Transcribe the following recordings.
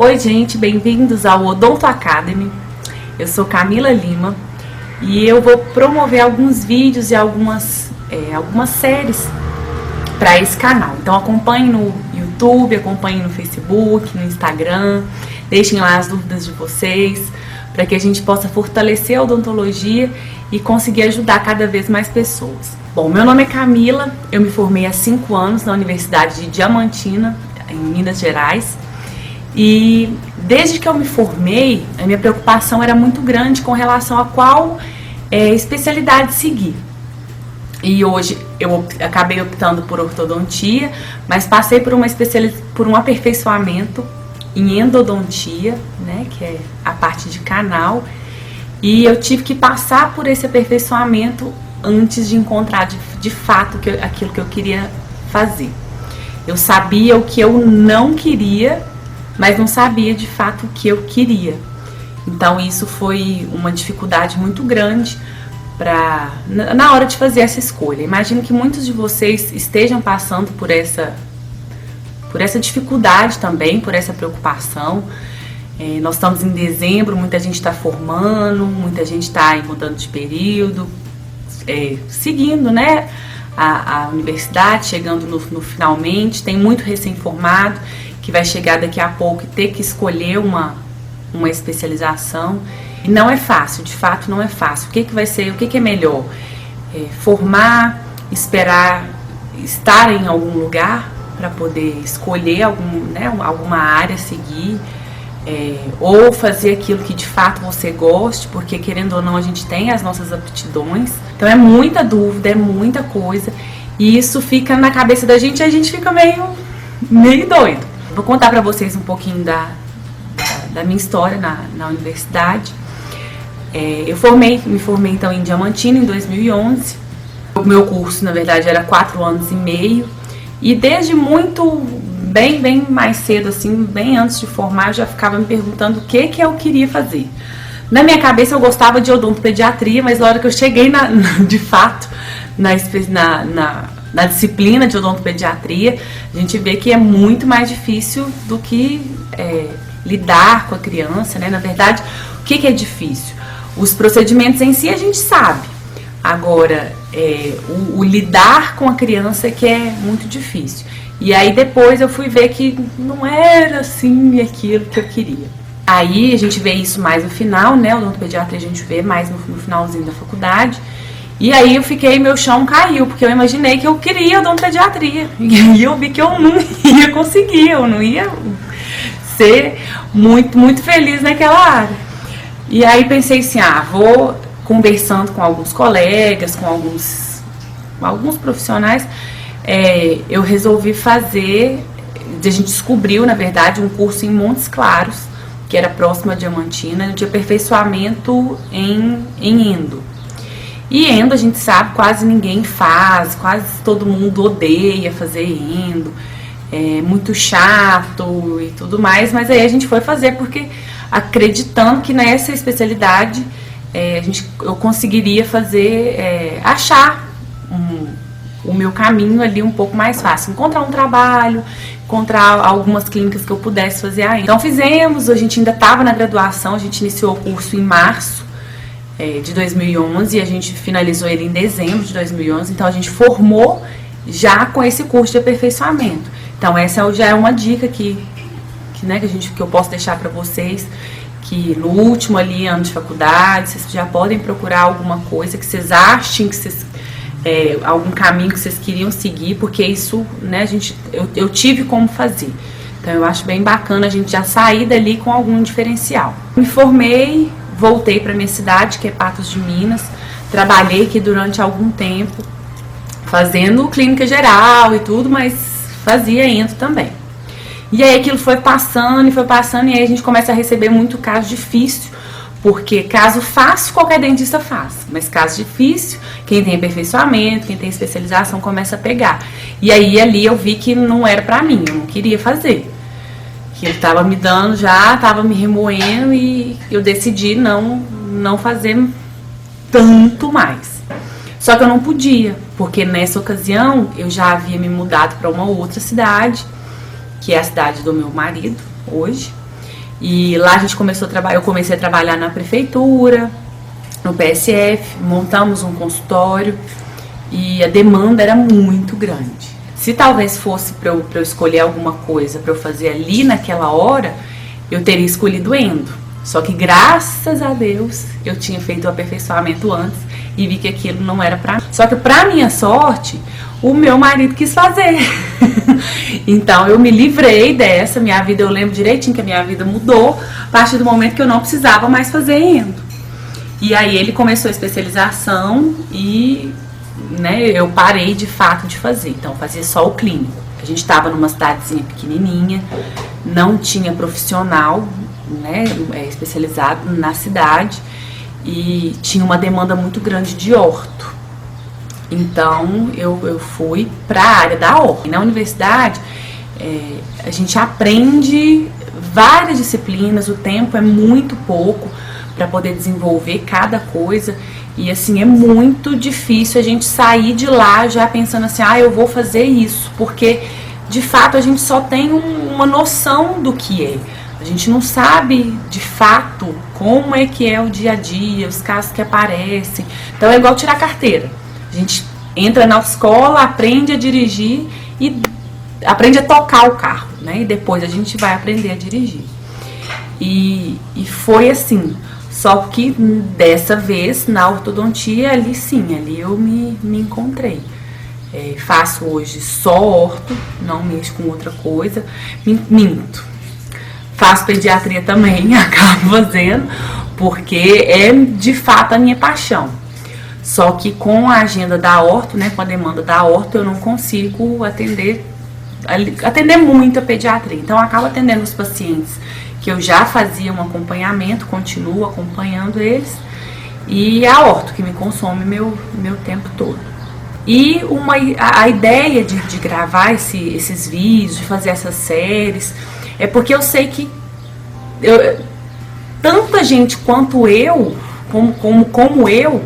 Oi gente, bem-vindos ao Odonto Academy. Eu sou Camila Lima e eu vou promover alguns vídeos e algumas séries para esse canal. Então acompanhe no YouTube, acompanhe no Facebook, no Instagram, deixem lá as dúvidas de vocês para que a gente possa fortalecer a odontologia e conseguir ajudar cada vez mais pessoas. Bom, meu nome é Camila, eu me formei há 5 anos na Universidade de Diamantina, em Minas Gerais. E desde que eu me formei, a minha preocupação era muito grande com relação a qual especialidade seguir. E hoje eu acabei optando por ortodontia, mas passei por um aperfeiçoamento em endodontia, né, que é a parte de canal, e eu tive que passar por esse aperfeiçoamento antes de encontrar de fato aquilo que eu queria fazer. Eu sabia o que eu não queria, mas não sabia de fato o que eu queria. Então isso foi uma dificuldade muito grande na hora de fazer essa escolha. Imagino que muitos de vocês estejam passando por essa dificuldade também, por essa preocupação. Nós estamos em dezembro, muita gente está formando, muita gente está mudando de período, seguindo, né, a universidade, chegando no finalmente. Tem muito recém-formado que vai chegar daqui a pouco e ter que escolher uma especialização. E não é fácil, de fato não é fácil. O que vai ser, o que é melhor? Formar, esperar estar em algum lugar para poder escolher alguma área a seguir, ou fazer aquilo que de fato você goste, porque querendo ou não a gente tem as nossas aptidões. Então é muita dúvida, é muita coisa, e isso fica na cabeça da gente e a gente fica meio doido. Vou contar para vocês um pouquinho da minha história na universidade. Me formei então em Diamantina em 2011. O meu curso, na verdade, era 4 anos e meio. E desde bem mais cedo, assim, bem antes de formar, eu já ficava me perguntando o que eu queria fazer. Na minha cabeça eu gostava de odontopediatria, mas na hora que eu cheguei de fato na disciplina de odontopediatria, a gente vê que é muito mais difícil do que lidar com a criança, né? Na verdade, o que é difícil? Os procedimentos em si a gente sabe. Agora, o lidar com a criança é que é muito difícil. E aí depois eu fui ver que não era assim aquilo que eu queria. Aí a gente vê isso mais no final, né? O odontopediatria a gente vê mais no finalzinho da faculdade. E aí meu chão caiu, porque eu imaginei que eu queria odontopediatria. E aí eu vi que eu não ia conseguir, eu não ia ser muito feliz naquela área. E aí pensei assim, vou conversando com alguns colegas, com alguns profissionais, eu resolvi fazer, a gente descobriu, na verdade, um curso em Montes Claros, que era próximo a Diamantina, de aperfeiçoamento em endo. E endo, a gente sabe, quase ninguém faz, quase todo mundo odeia fazer endo, é muito chato e tudo mais, mas aí a gente foi fazer porque acreditando que nessa especialidade eu conseguiria achar o meu caminho ali um pouco mais fácil, encontrar um trabalho, encontrar algumas clínicas que eu pudesse fazer ainda. Então fizemos, a gente ainda estava na graduação, a gente iniciou o curso em março de 2011 e a gente finalizou ele em dezembro de 2011, então a gente formou já com esse curso de aperfeiçoamento. Então essa já é uma dica que eu posso deixar para vocês, que no último ano de faculdade, vocês já podem procurar alguma coisa que vocês achem, algum caminho que vocês queriam seguir, porque isso, né, eu tive como fazer. Então eu acho bem bacana a gente já sair dali com algum diferencial. Me formei, voltei para minha cidade, que é Patos de Minas, trabalhei aqui durante algum tempo, fazendo clínica geral e tudo, mas fazia endo também. E aí aquilo foi passando, e aí a gente começa a receber muito caso difícil, porque caso fácil, qualquer dentista faz, mas caso difícil, quem tem aperfeiçoamento, quem tem especialização começa a pegar. E aí ali eu vi que não era pra mim, eu não queria fazer. Que ele tava me dando já, tava me remoendo e eu decidi não fazer tanto mais. Só que eu não podia, porque nessa ocasião eu já havia me mudado para uma outra cidade, que é a cidade do meu marido hoje. E lá a gente começou a trabalhar, eu comecei a trabalhar na prefeitura, no PSF, montamos um consultório e a demanda era muito grande. Se talvez fosse para eu escolher alguma coisa para eu fazer ali naquela hora, eu teria escolhido endo. Só que graças a Deus eu tinha feito o aperfeiçoamento antes e vi que aquilo não era pra mim. Só que pra minha sorte, o meu marido quis fazer. Então eu me livrei dessa, minha vida, eu lembro direitinho que a minha vida mudou a partir do momento que eu não precisava mais fazer endo. E aí ele começou a especialização e, né, eu parei de fato de fazer. Então fazia só o clínico. A gente estava numa cidadezinha pequenininha, não tinha profissional, né, especializado na cidade e tinha uma demanda muito grande de orto. Então eu fui para a área da orto. E na universidade a gente aprende várias disciplinas, o tempo é muito pouco para poder desenvolver cada coisa e assim é muito difícil a gente sair de lá já pensando assim, eu vou fazer isso, porque de fato a gente só tem uma noção do que é. A gente não sabe de fato como é que é o dia a dia, os casos que aparecem. Então é igual tirar carteira. A gente entra na escola, aprende a dirigir e aprende a tocar o carro, né? E depois a gente vai aprender a dirigir. E foi assim. Só que dessa vez na ortodontia, ali sim, ali eu me encontrei. Faço hoje só orto, não mexo com outra coisa. Minto. Faço pediatria também, acabo fazendo, porque é de fato a minha paixão. Só que com a agenda da orto, né, com a demanda da orto, eu não consigo atender muito a pediatria. Então eu acabo atendendo os pacientes que eu já fazia um acompanhamento, continuo acompanhando eles, e a orto que me consome meu tempo todo. E a ideia de gravar esses vídeos, de fazer essas séries, é porque eu sei que tanta gente quanto eu, como eu,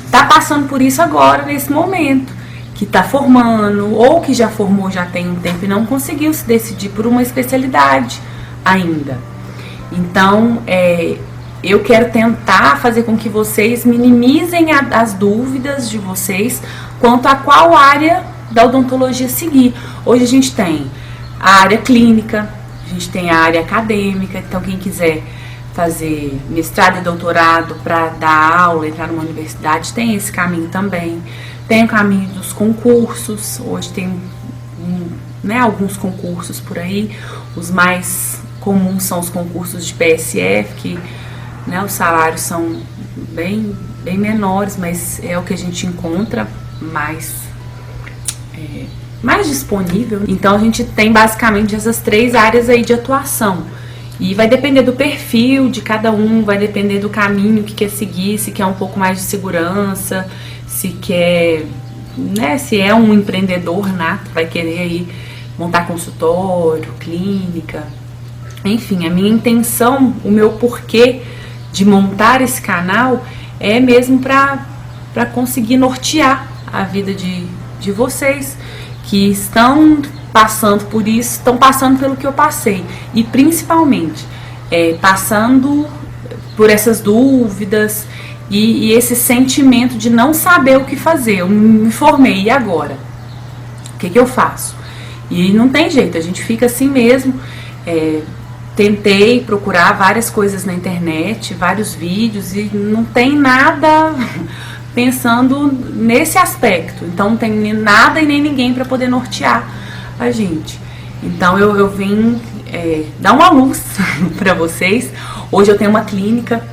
tá passando por isso agora, nesse momento, que tá formando, ou que já formou já tem um tempo e não conseguiu se decidir por uma especialidade ainda. Então, eu quero tentar fazer com que vocês minimizem as dúvidas de vocês quanto a qual área da odontologia seguir. Hoje a gente tem a área clínica, a gente tem a área acadêmica, então quem quiser fazer mestrado e doutorado para dar aula, entrar numa universidade, tem esse caminho também. Tem o caminho dos concursos, hoje tem alguns concursos por aí, os mais comuns são os concursos de PSF, que os salários são bem menores, mas é o que a gente encontra mais disponível. Então a gente tem basicamente essas 3 áreas aí de atuação. E vai depender do perfil de cada um, vai depender do caminho que quer seguir, se quer um pouco mais de segurança, se quer, se é um empreendedor nato, vai querer aí montar consultório, clínica. Enfim, a minha intenção, o meu porquê de montar esse canal é mesmo para conseguir nortear a vida de vocês que estão passando por isso, estão passando pelo que eu passei e principalmente passando por essas dúvidas e esse sentimento de não saber o que fazer. Eu me formei, e agora? O que eu faço? E não tem jeito, a gente fica assim mesmo. Tentei procurar várias coisas na internet, vários vídeos, e não tem nada pensando nesse aspecto. Então não tem nada e nem ninguém para poder nortear a gente. Então eu vim dar uma luz para vocês. Hoje eu tenho uma clínica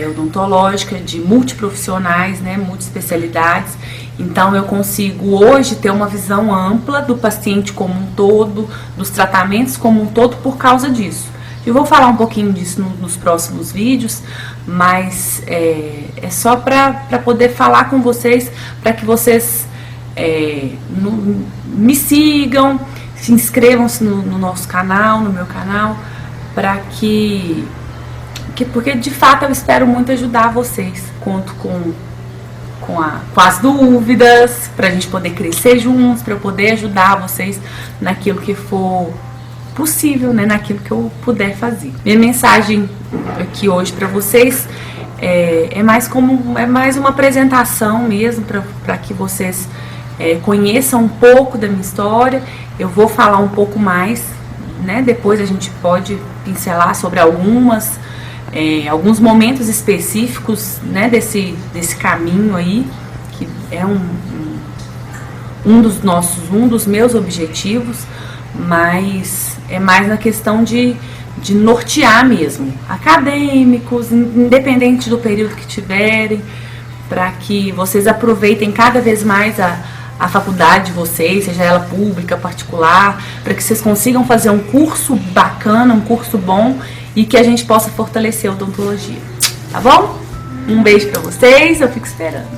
odontológica de multiprofissionais, multiespecialidades. Então eu consigo hoje ter uma visão ampla do paciente como um todo, dos tratamentos como um todo por causa disso. Eu vou falar um pouquinho disso nos próximos vídeos, mas é só para poder falar com vocês, para que vocês me sigam, se inscrevam-se no nosso canal, no meu canal, porque de fato eu espero muito ajudar vocês. Conto com as dúvidas, pra gente poder crescer juntos, pra eu poder ajudar vocês naquilo que for possível, né, naquilo que eu puder fazer. Minha mensagem aqui hoje para vocês é mais uma apresentação mesmo, para que vocês conheçam um pouco da minha história. Eu vou falar um pouco mais, né, depois a gente pode pincelar sobre alguns momentos específicos, né, desse caminho aí, que é um dos meus objetivos, mas é mais na questão de nortear mesmo, acadêmicos, independente do período que tiverem, para que vocês aproveitem cada vez mais a faculdade de vocês, seja ela pública, particular, para que vocês consigam fazer um curso bacana, um curso bom, e que a gente possa fortalecer a odontologia, tá bom? Um beijo para vocês, eu fico esperando.